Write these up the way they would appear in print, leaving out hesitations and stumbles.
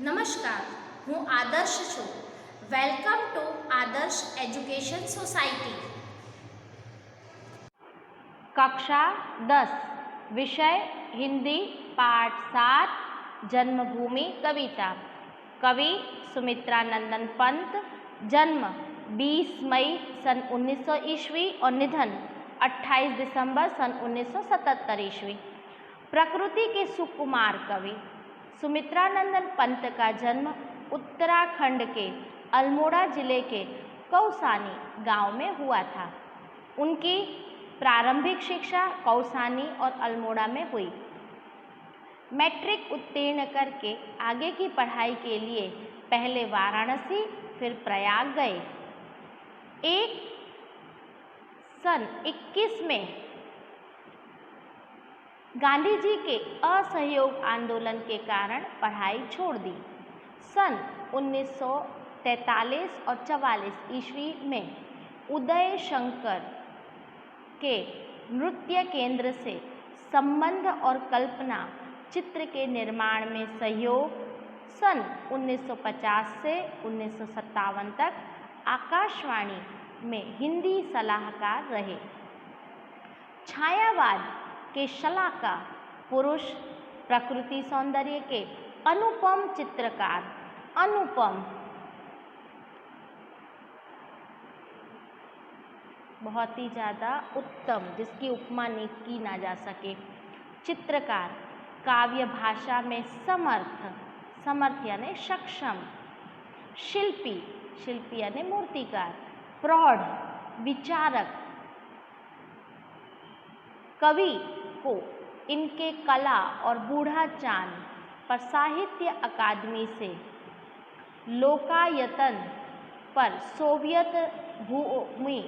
નમસ્કાર, હું આદર્શ છું. વેલકમ ટુ આદર્શ એજ્યુકેશન સોસાયટી. कक्षा 10 विषय हिंदी पाठ 7 जन्मभूमि कविता। कवि सुमित्रा नंदन पंत। जन्म 20 मई सन 1900 ईस्वी और निधन 28 दिसंबर सन 1977 ईस्वी। प्रकृति के सुकुमार कवि सुमित्रा नंदन पंत का जन्म उत्तराखंड के अल्मोड़ा जिले के कौसानी गांव में हुआ था। उनकी प्रारंभिक शिक्षा कौसानी और अल्मोड़ा में हुई। मैट्रिक उत्तीर्ण करके आगे की पढ़ाई के लिए पहले वाराणसी फिर प्रयाग गए। एक सन 21 में गांधी जी के असहयोग आंदोलन के कारण पढ़ाई छोड़ दी। सन 1943 और 44 ईस्वी में उदय शंकर के नृत्य केंद्र से संबंध और कल्पना चित्र के निर्माण में सहयोग। सन 1950 से 1957 तक आकाशवाणी में हिंदी सलाहकार रहे। छायावाद के शलाका पुरुष, प्रकृति सौंदर्य के अनुपम चित्रकार, अनुपम बहुत ही ज़्यादा उत्तम, जिसकी उपमा की ना जा सके, चित्रकार, काव्य भाषा में समर्थ, समर्थ यानी सक्षम, शिल्पी, शिल्पी यानी मूर्तिकार, प्रौढ़, विचारक। कवि को इनके कला और बूढ़ा चांद पर साहित्य अकादमी से लोकायतन पर सोवियत भूमि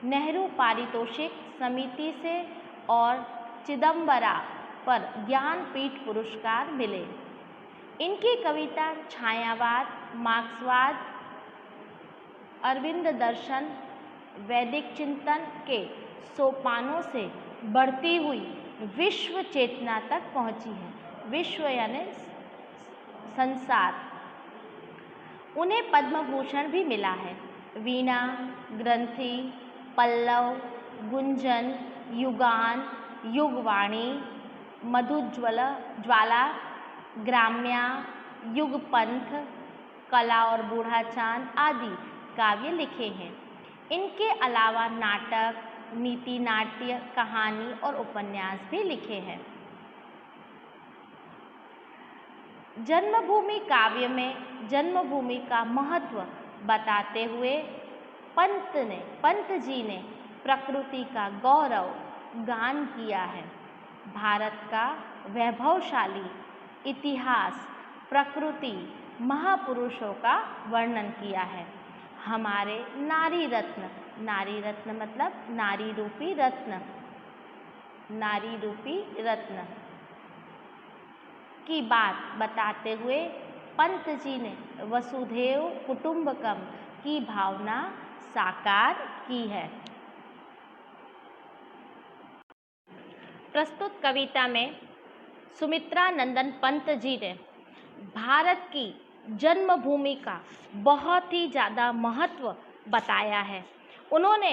नेहरू पारितोषिक समिति से और चिदम्बरा पर ज्ञानपीठ पुरस्कार मिले। इनकी कविता छायावाद, मार्क्सवाद, अरविंद दर्शन, वैदिक चिंतन के सोपानों से बढ़ती हुई विश्व चेतना तक पहुंची है। विश्व यानी संसार। उन्हें पद्म भूषण भी मिला है। वीणा, ग्रंथि, पल्लव, गुंजन, युगान, युगवाणी, मधुज्वाला, ग्राम्या, युगपंथ, कला और बूढ़ा चांद आदि काव्य लिखे हैं। इनके अलावा नाटक, नीति नाट्य, कहानी और उपन्यास भी लिखे हैं। जन्मभूमि काव्य में जन्मभूमि का महत्व बताते हुए पंत जी ने प्रकृति का गौरव गान किया है। भारत का वैभवशाली इतिहास, प्रकृति, महापुरुषों का वर्णन किया है। हमारे नारी रत्न, नारी रत्न मतलब नारी रूपी रत्न, नारी रूपी रत्न की बात बताते हुए पंत जी ने वसुधैव कुटुंबकम की भावना साकार की है। प्रस्तुत कविता में सुमित्रा नंदन पंत जी ने भारत की जन्मभूमि का बहुत ही ज़्यादा महत्व बताया है। उन्होंने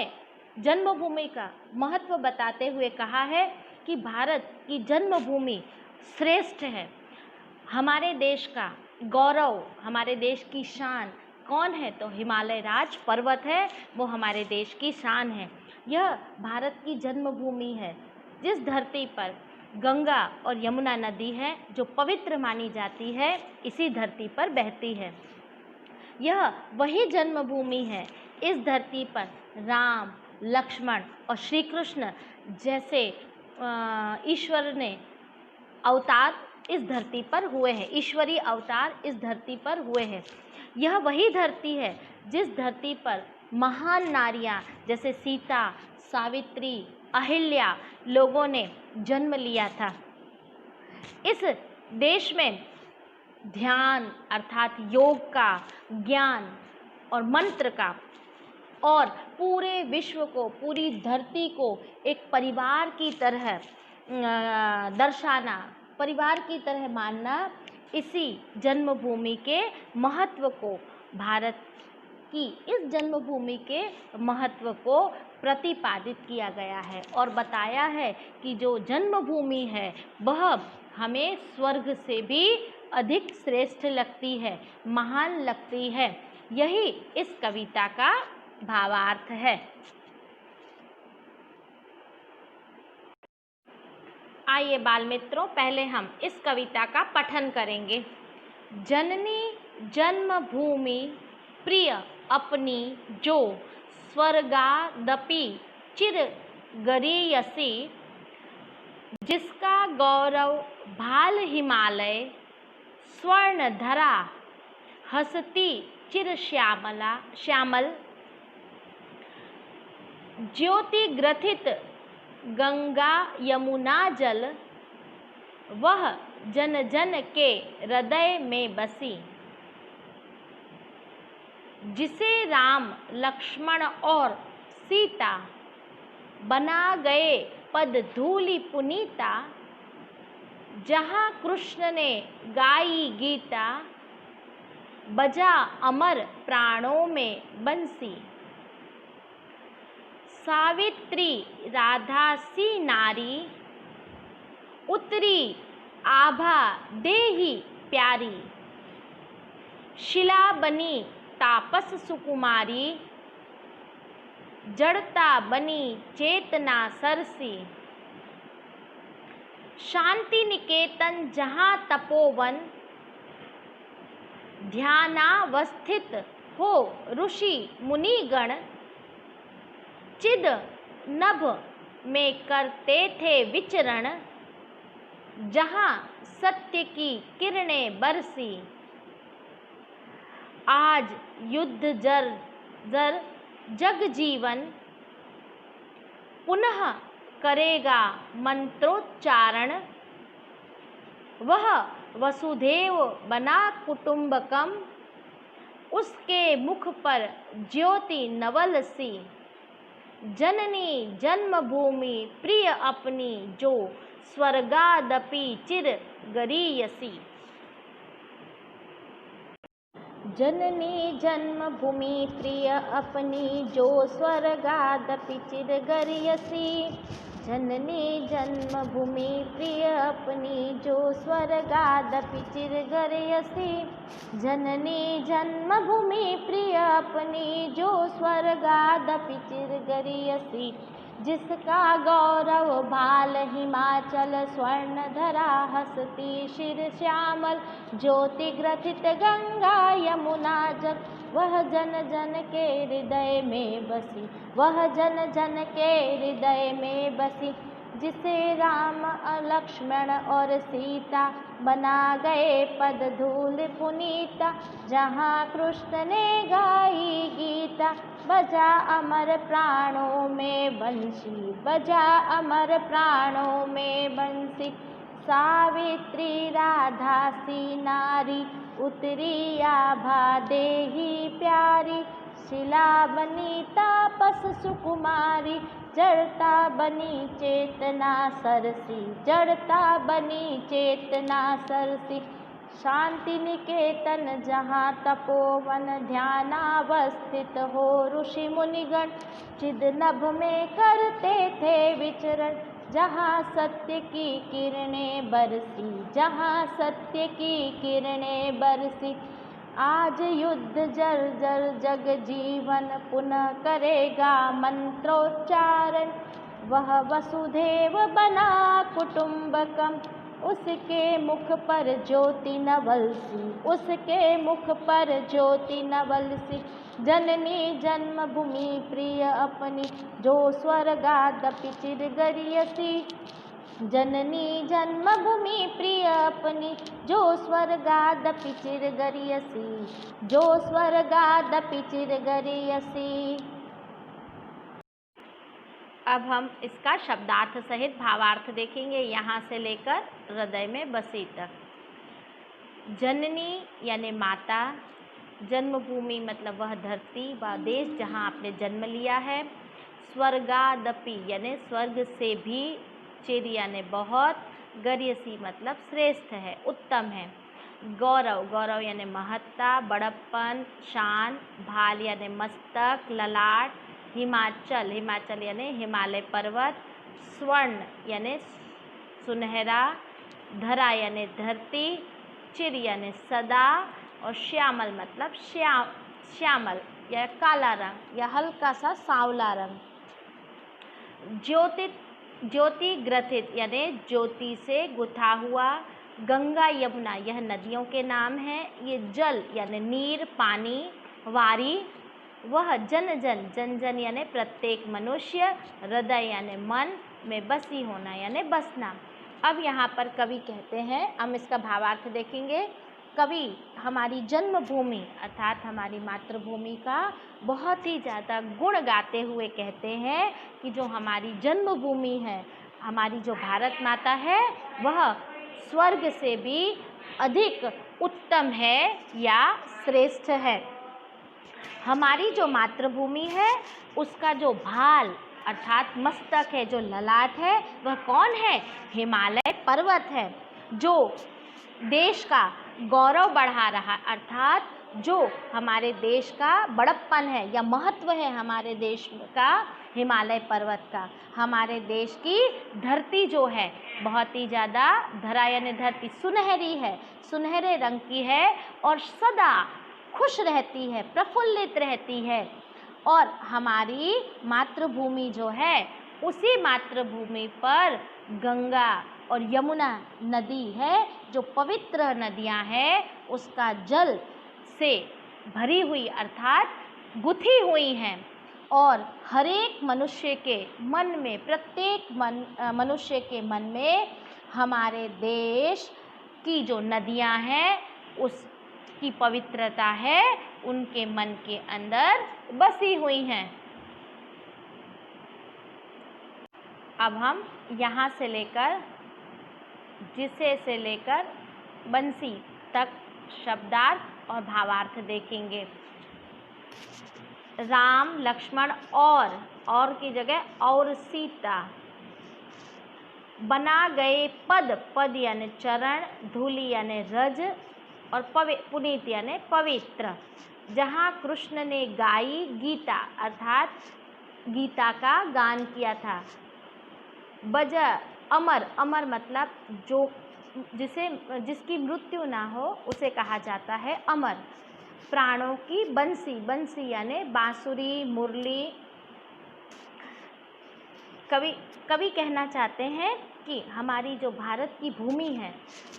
जन्मभूमि का महत्व बताते हुए कहा है कि भारत की जन्मभूमि श्रेष्ठ है। हमारे देश का गौरव, हमारे देश की शान कौन है? तो हिमालय राज पर्वत है, वो हमारे देश की शान है। यह भारत की जन्मभूमि है, जिस धरती पर गंगा और यमुना नदी है, जो पवित्र मानी जाती है, इसी धरती पर बहती है। यह वही जन्मभूमि है, इस धरती पर राम, लक्ष्मण और श्री कृष्ण जैसे ईश्वर ने अवतार इस धरती पर हुए हैं, ईश्वरीय अवतार इस धरती पर हुए हैं। यह वही धरती है जिस धरती पर महान नारियां जैसे सीता, सावित्री, अहिल्या लोगों ने जन्म लिया था। इस देश में ध्यान अर्थात योग का, ज्ञान और मंत्र का, और पूरे विश्व को, पूरी धरती को एक परिवार की तरह दर्शाना, परिवार की तरह मानना इसी जन्मभूमि के महत्व को, भारत की इस जन्मभूमि के महत्व को प्रतिपादित किया गया है और बताया है कि जो जन्मभूमि है वह हमें स्वर्ग से भी अधिक श्रेष्ठ लगती है, महान लगती है। यही इस कविता का भावार्थ है। आइए बाल मित्रों, पहले हम इस कविता का पठन करेंगे। जननी जन्मभूमि प्रिय अपनी जो, स्वर्गादपि चिर गरीयसी, जिसका गौरव भाल हिमालय, स्वर्ण धरा हसती चिर श्यामल, ज्योति ग्रथित गंगा यमुना जल, वह जन जन के हृदय में बसी, जिसे राम लक्ष्मण और सीता बना गए पद धूलि पुनीता, जहाँ कृष्ण ने गाई गीता, बजा अमर प्राणों में बंसी, सावित्री राधा सी नारी, उतरी आभा देहि प्यारी, शिला बनी तापस सुकुमारी, जड़ता बनी चेतना सरसी, शांति निकेतन जहाँ तपोवन, ध्यानावस्थित हो ऋषि मुनिगण, चिद नभ में करते थे विचरण, जहाँ सत्य की किरणें बरसी, आज युद्ध जर जग जीवन, पुनः करेगा मंत्रोच्चारण, वह वसुधैव बना कुटुंबकम, उसके मुख पर ज्योति नवल सी, जननी जन्मभूमि प्रिय अपनी जो, स्वर्गादपि चिर गरीयसी। जननी जन्मभूमि प्रिय अपनी जो, स्वर्गादपि चिर गरीयसी, जननी जन्मभूमि प्रिय अपनी जो, स्वर्गादपि चिर गरीयसी, जननी जन्मभूमि प्रिय अपनी जो, स्वर्गादपि चिर गरीयसी, जिसका गौरव भाल हिमाचल, स्वर्ण धरा हसती शिर श्यामल, ज्योति ग्रथित गंगा यमुना जल, वह जन जन के हृदय में बसी, वह जन जन के हृदय में बसी, जिसे राम लक्ष्मण और सीता बना गए पद धूल पुनीता, जहाँ कृष्ण ने गाई गीता, बजा अमर प्राणों में बंसी, बजा अमर प्राणों में बंसी, सावित्री राधा सी नारी, उतरी आभा देहि प्यारी, शिला बनी तापस सुकुमारी, जड़ता बनी चेतना सरसी, जड़ता बनी चेतना सरसी, शांति निकेतन जहाँ तपोवन, ध्यानावस्थित हो ऋषि मुनिगण, चिद नभ में करते थे विचरण, जहाँ सत्य की किरणें बरसी, जहाँ सत्य की किरणें बरसी, आज युद्ध जर जर जग जीवन, पुनः करेगा मंत्रोच्चारण, वह वसुधैव बना कुटुंबकम, उसके मुख पर ज्योति नवलसी, उसके मुख पर ज्योति नवलसी, जननी जन्मभूमि प्रिय अपनी जो, स्वर्गादपि चिर गरीयसी, जननी जन्मभूमि प्रिय अपनी जो, स्वर्गादपि चिर गरीयसी, जो स्वर्गादपि चिर गरीयसी। अब हम इसका शब्दार्थ सहित भावार्थ देखेंगे, यहाँ से लेकर हृदय में बसी तक। जननी यानी माता, जन्मभूमि मतलब वह धरती व देश जहाँ आपने जन्म लिया है, स्वर्गादपि यानी स्वर्ग से भी, चिर यानी बहुत, गरीयसी मतलब श्रेष्ठ है, उत्तम है, गौरव, गौरव यानी महत्ता, बड़प्पन, शान, भाल यानी मस्तक, ललाट, हिमाचल, हिमाचल यानी हिमालय पर्वत, स्वर्ण यानी सुनहरा, धरा यानी धरती, चिर यानी सदा, और श्यामल मतलब श्यामल या काला रंग या हल्का सा सांवला रंग। ज्योति ग्रथित यानी ज्योति से गुथा हुआ, गंगा यमुना यह नदियों के नाम हैं। ये जल यानी नीर, पानी, वारी, वह जन जन यानी प्रत्येक मनुष्य, हृदय यानी मन में बसी होना यानी बसना। अब यहाँ पर कवि कहते हैं, हम इसका भावार्थ देखेंगे। कवि हमारी जन्मभूमि अर्थात हमारी मातृभूमि का बहुत ही ज़्यादा गुण गाते हुए कहते हैं कि जो हमारी जन्मभूमि है, हमारी जो भारत माता है, वह स्वर्ग से भी अधिक उत्तम है या श्रेष्ठ है। हमारी जो मातृभूमि है उसका जो भाल अर्थात मस्तक है, जो ललाट है, वह कौन है? हिमालय पर्वत है, जो देश का गौरव बढ़ा रहा अर्थात जो हमारे देश का बड़प्पन है या महत्व है हमारे देश का, हिमालय पर्वत का। हमारे देश की धरती जो है बहुत ही ज़्यादा, धरा यानी धरती, सुनहरी है, सुनहरे रंग की है और सदा खुश रहती है, प्रफुल्लित रहती है। और हमारी मातृभूमि जो है, उसी मातृभूमि पर गंगा और यमुना नदी है, जो पवित्र नदियां हैं, उसका जल से भरी हुई अर्थात गुथी हुई हैं और हर एक मनुष्य के मन में, प्रत्येक मनुष्य के मन में हमारे देश की जो नदियां हैं उसकी पवित्रता है, उनके मन के अंदर बसी हुई हैं। अब हम यहाँ से लेकर जिसे से लेकर बंसी तक शब्दार्थ और भावार्थ देखेंगे। राम, लक्ष्मण और की जगह और सीता, बना गए पद, पद यानी चरण, धूलि यानी रज और पुनीत यानी पवित्र। जहाँ कृष्ण ने गाई गीता अर्थात गीता का गान किया था। बजा अमर, अमर मतलब जो जिसकी मृत्यु ना हो उसे कहा जाता है अमर। प्राणों की बंसी, बंसी यानी बांसुरी, मुरली। कवि कहना चाहते हैं कि हमारी जो भारत की भूमि है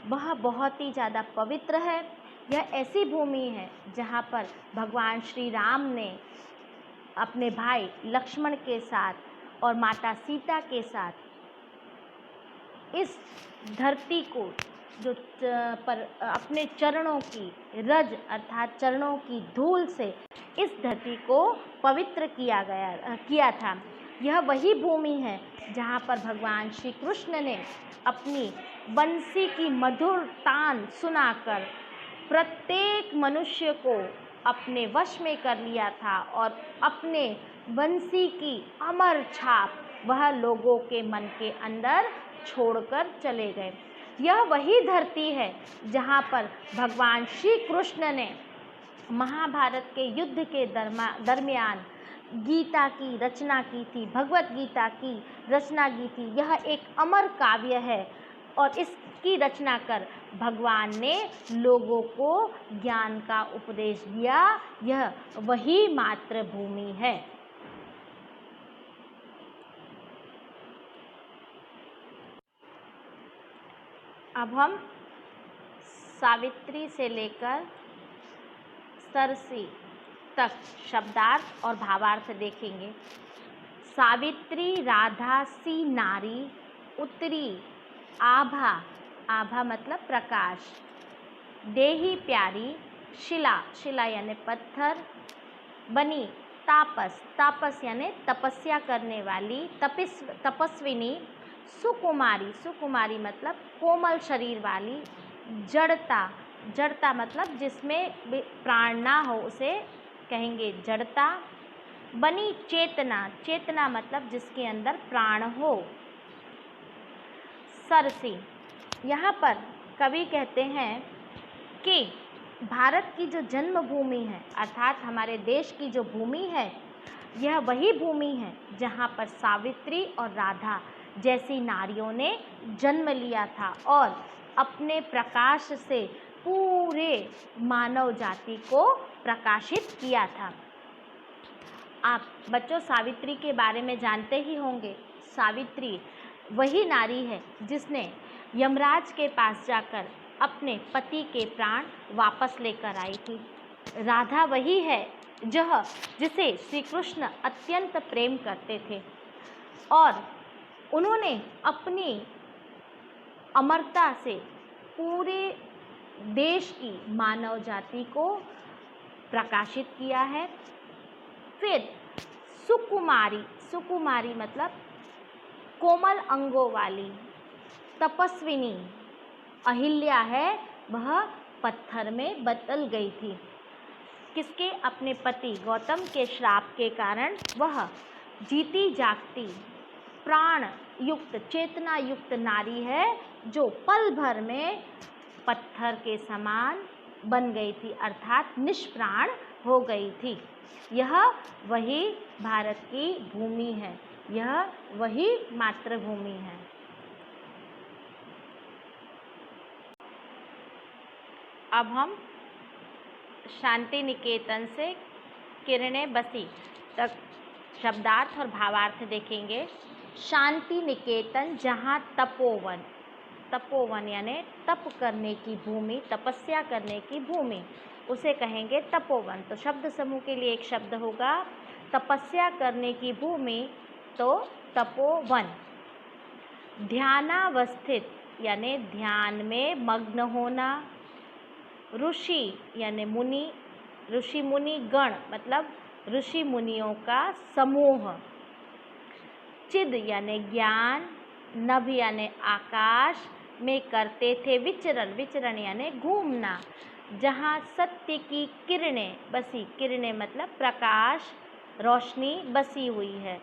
वह बहुत ही ज़्यादा पवित्र है। यह ऐसी भूमि है जहाँ पर भगवान श्री राम ने अपने भाई लक्ष्मण के साथ और माता सीता के साथ इस धरती को जो पर अपने चरणों की रज अर्थात चरणों की धूल से इस धरती को पवित्र किया था। यह वही भूमि है जहाँ पर भगवान श्री कृष्ण ने अपनी बंसी की मधुर तान सुनाकर प्रत्येक मनुष्य को अपने वश में कर लिया था और अपने बंसी की अमर छाप वह लोगों के मन के अंदर छोड़कर चले गए। यह वही धरती है जहाँ पर भगवान श्री कृष्ण ने महाभारत के युद्ध के दरमियान गीता की रचना की थी, भगवत गीता की रचना की थी। यह एक अमर काव्य है और इसकी रचना कर भगवान ने लोगों को ज्ञान का उपदेश दिया। यह वही मातृभूमि है। अब हम सावित्री से लेकर सरसी तक शब्दार्थ और भावार्थ देखेंगे। सावित्री राधा सी नारी उतरी आभा, आभा मतलब प्रकाश, देही प्यारी शिला, शिला यानी पत्थर, बनी तापस, तापस यानी तपस्या करने वाली, तपस्विनी, सुकुमारी, सुकुमारी मतलब कोमल शरीर वाली, जड़ता, जड़ता मतलब जिसमें प्राण ना हो उसे कहेंगे जड़ता, बनी चेतना, चेतना मतलब जिसके अंदर प्राण हो, सरसी। यहाँ पर कवि कहते हैं कि भारत की जो जन्मभूमि है अर्थात हमारे देश की जो भूमि है, यह वही भूमि है जहाँ पर सावित्री और राधा जैसी नारियों ने जन्म लिया था और अपने प्रकाश से पूरे मानव जाति को प्रकाशित किया था। आप बच्चों सावित्री के बारे में जानते ही होंगे। सावित्री वही नारी है जिसने यमराज के पास जाकर अपने पति के प्राण वापस लेकर आई थी। राधा वही है जिसे श्री कृष्ण अत्यंत प्रेम करते थे और उन्होंने अपनी अमरता से पूरे देश की मानव जाति को प्रकाशित किया है। फिर सुकुमारी मतलब कोमल अंगों वाली तपस्विनी अहिल्या है, वह पत्थर में बदल गई थी। किसके? अपने पति गौतम के श्राप के कारण वह जीती जागती प्राण युक्त चेतना युक्त नारी है जो पल भर में पत्थर के समान बन गई थी अर्थात निष्प्राण हो गई थी। यह वही भारत की भूमि है, यह वही मातृभूमि है। अब हम शांति निकेतन से किरणें बसी तक शब्दार्थ और भावार्थ देखेंगे। शांति निकेतन जहाँ तपोवन यानी तप करने की भूमि, तपस्या करने की भूमि, उसे कहेंगे तपोवन। तो शब्द समूह के लिए एक शब्द होगा तपस्या करने की भूमि, तो तपोवन। ध्यानावस्थित यानी ध्यान में मग्न होना। ऋषि यानी मुनि, ऋषि मुनि गण मतलब ऋषि मुनियों का समूह। चिद यानी ज्ञान। नभ यानी आकाश में करते थे विचरण, विचरण यानी घूमना, जहाँ सत्य की किरणें बसी। किरणें मतलब प्रकाश, रोशनी बसी हुई है।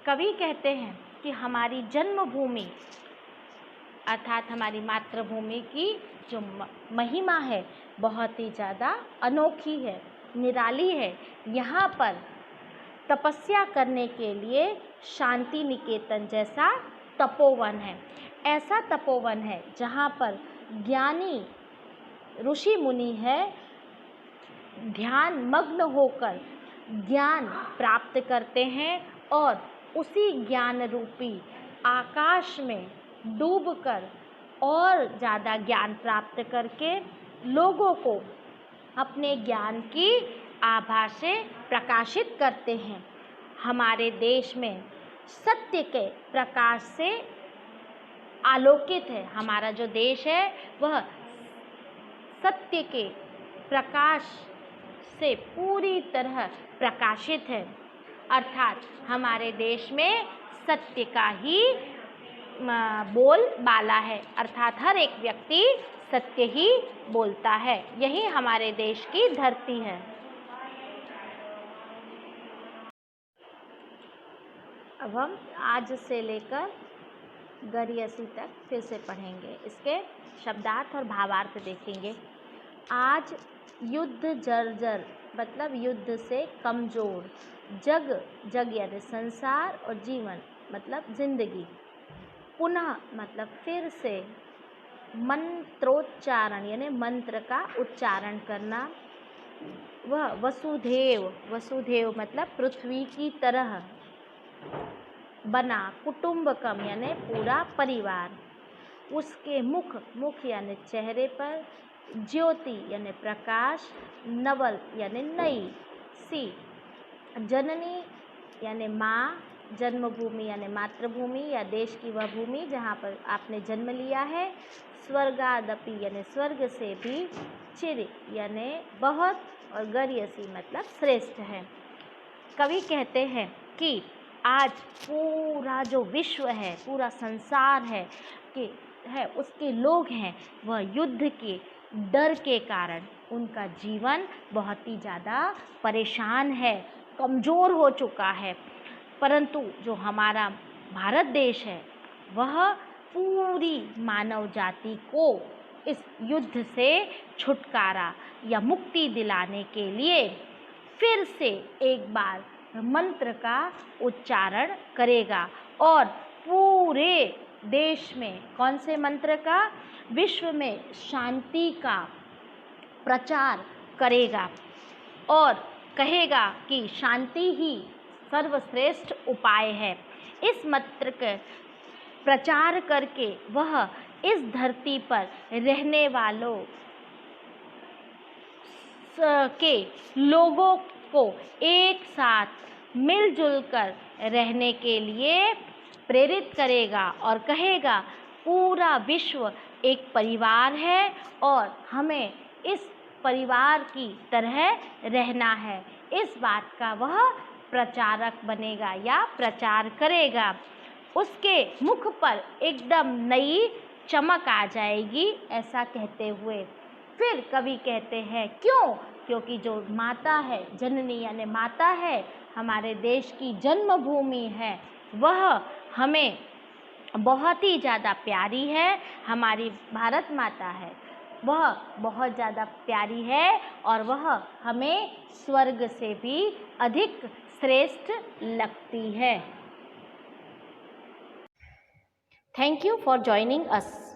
कवि कहते हैं कि हमारी जन्मभूमि अर्थात हमारी मातृभूमि की जो महिमा है बहुत ही ज़्यादा अनोखी है, निराली है। यहाँ पर तपस्या करने के लिए शांति निकेतन जैसा तपोवन है। ऐसा तपोवन है जहाँ पर ज्ञानी ऋषि मुनि है ध्यान मग्न होकर ज्ञान प्राप्त करते हैं और उसी ज्ञान रूपी आकाश में डूबकर और ज़्यादा ज्ञान प्राप्त करके लोगों को अपने ज्ञान की आभा से प्रकाशित करते हैं। हमारे देश में सत्य के प्रकाश से आलोकित है। हमारा जो देश है वह सत्य के प्रकाश से पूरी तरह प्रकाशित है अर्थात हमारे देश में सत्य का ही बोल बाला है अर्थात हर एक व्यक्ति सत्य ही बोलता है। यही हमारे देश की धरती है। अब हम आज से लेकर गरियसी तक फिर से पढ़ेंगे। इसके शब्दार्थ और भावार्थ देखेंगे। आज युद्ध जर्जर मतलब युद्ध से कमज़ोर। जग यानी संसार और जीवन मतलब जिंदगी। पुनः मतलब फिर से। मंत्रोच्चारण यानी मंत्र का उच्चारण करना। वह वसुदेव मतलब पृथ्वी की तरह बना। कुटुंबकम यानी पूरा परिवार। उसके मुख यानी चेहरे पर। ज्योति यानी प्रकाश। नवल यानी नई सी। जननी यानी माँ। जन्मभूमि यानी मातृभूमि या देश की वह भूमि जहाँ पर आपने जन्म लिया है। स्वर्गादपि यानी स्वर्ग से भी। चिर यानी बहुत और गरियसी मतलब श्रेष्ठ है। कवि कहते हैं कि आज पूरा जो विश्व है, पूरा संसार है उसके लोग हैं वह युद्ध के डर के कारण उनका जीवन बहुत ही ज़्यादा परेशान है, कमज़ोर हो चुका है। परंतु जो हमारा भारत देश है वह पूरी मानव जाति को इस युद्ध से छुटकारा या मुक्ति दिलाने के लिए फिर से एक बार मंत्र का उच्चारण करेगा और पूरे देश में कौन से मंत्र का, विश्व में शांति का प्रचार करेगा और कहेगा कि शांति ही सर्वश्रेष्ठ उपाय है। इस मंत्र के प्रचार करके वह इस धरती पर रहने वालों के लोगों को एक साथ मिलजुल कर रहने के लिए प्रेरित करेगा और कहेगा पूरा विश्व एक परिवार है और हमें इस परिवार की तरह रहना है। इस बात का वह प्रचारक बनेगा या प्रचार करेगा। उसके मुख पर एकदम नई चमक आ जाएगी, ऐसा कहते हुए फिर कवि कहते हैं क्यों, क्योंकि जो माता है, जननी यानी माता है, हमारे देश की जन्मभूमि है, वह हमें बहुत ही ज़्यादा प्यारी है। हमारी भारत माता है, वह बहुत ज़्यादा प्यारी है और वह हमें स्वर्ग से भी अधिक श्रेष्ठ लगती है। Thank you for joining us.